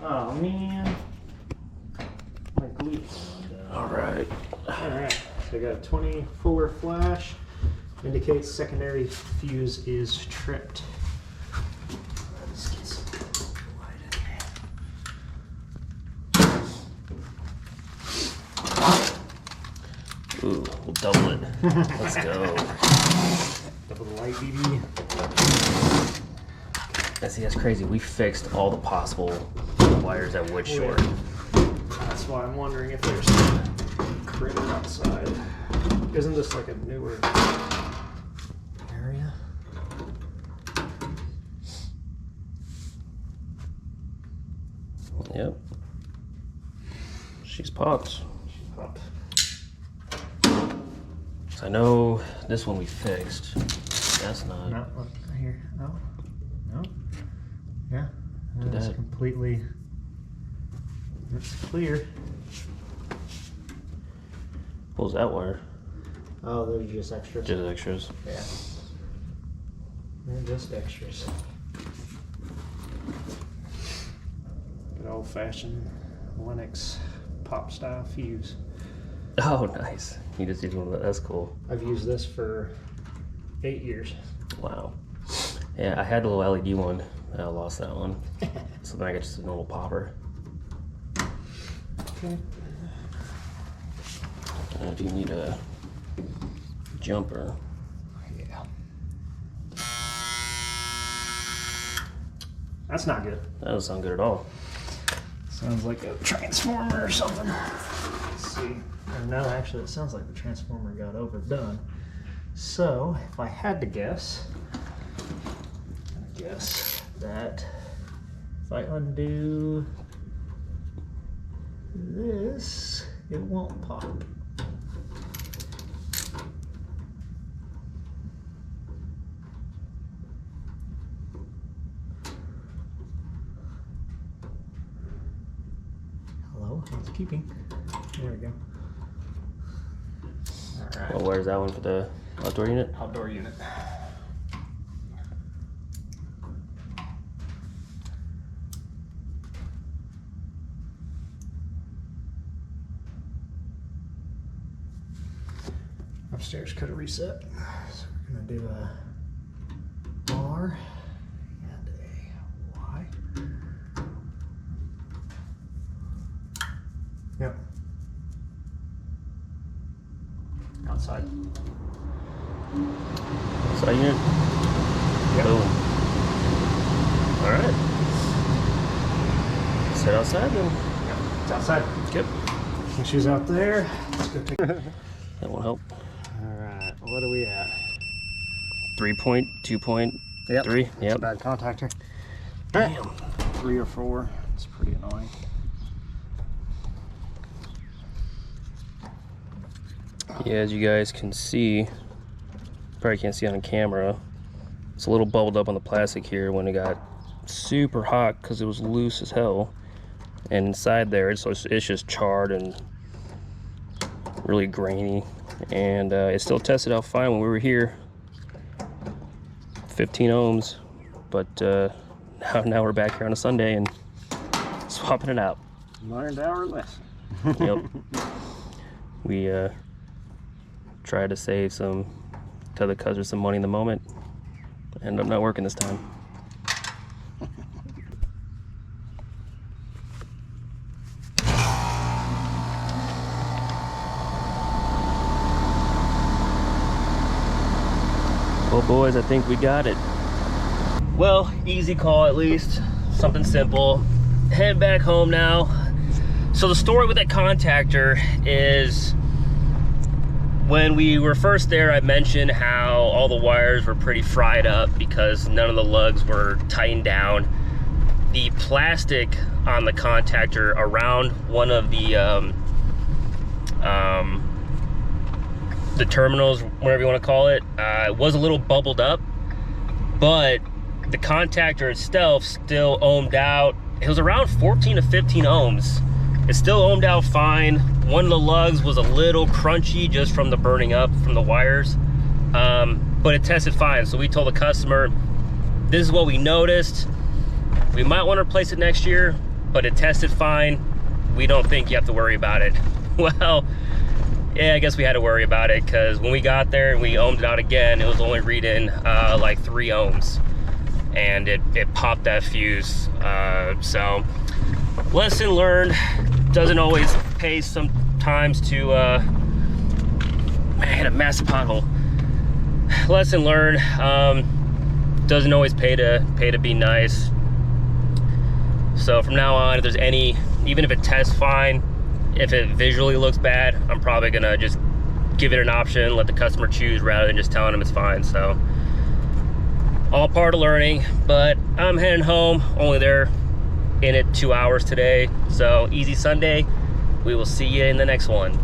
Oh man. My glue. Alright. Alright, so I got a 24 flash. Indicates secondary fuse is tripped. Let's get some light in there. Ooh, we'll double it. Let's go. Double the light, BB. See, that's crazy. We fixed all the possible wires that would short. That's why I'm wondering if there's a critter outside. Isn't this like a newer area? Yep. She's popped. She popped. So I know this one we fixed. That's not. No, look here. No. No. Yeah. Did That's that- completely. It's clear. What was that wire? Oh, they're just extras. Just extras. Yeah. They're just extras. Good old fashioned Lennox pop style fuse. Oh, nice. You just used one of that. That's cool. I've used this for 8 years. Wow. Yeah, I had a little LED one. I lost that one. So then I got just a normal popper. Okay. Do you need a jumper? Yeah. That's not good. That doesn't sound good at all. Sounds like a transformer or something. Let's see. Or no, actually, it sounds like the transformer got overdone. So, if I had to guess, I guess that if I undo this, it won't pop. Hello, housekeeping. There we go. All right. Well, where's that one for the outdoor unit? Outdoor unit. Upstairs could have reset. So we're gonna do a R and a Y. Yep. Outside. Side unit? Yep. Boom. Alright. Let's head outside then. Yep. It's outside. Yep. And she's out there. Let's go take. That won't help. Alright, what are we at? 3.2.3. It's a Yep. bad contactor. Alright. 3 or 4. It's pretty annoying. Yeah, as you guys can see, probably can't see on camera, it's a little bubbled up on the plastic here when it got super hot because it was loose as hell. And inside there, it's just charred and really grainy. And it still tested out fine when we were here, 15 ohms. But now we're back here on a Sunday and swapping it out. Learned our lesson. Yep. We tried to save some tether cutters some money in the moment. Ended up not working this time. Well, boys, I think we got it. Well, easy call at least. Something simple. Head back home now. So the story with that contactor is when we were first there, I mentioned how all the wires were pretty fried up because none of the lugs were tightened down. The plastic on the contactor around one of the terminals, whatever you want to call it, was a little bubbled up, but the contactor itself still ohmed out. It was around 14 to 15 ohms. It still ohmed out fine. One of the lugs was a little crunchy just from the burning up from the wires, but it tested fine. So we told the customer, this is what we noticed. We might want to replace it next year, but it tested fine. We don't think you have to worry about it. Well, yeah, I guess we had to worry about it, because when we got there and we ohmed it out again, it was only reading like 3 ohms, and it popped that fuse. So lesson learned. Doesn't always pay sometimes to man, I hit a massive pothole. Lesson learned. Doesn't always pay to be nice. So from now on, if there's any, even if it tests fine, if it visually looks bad, I'm probably gonna just give it an option, let the customer choose, rather than just telling them it's fine. So all part of learning. But I'm heading home, only there in it 2 hours today. So easy Sunday. We will see you in the next one.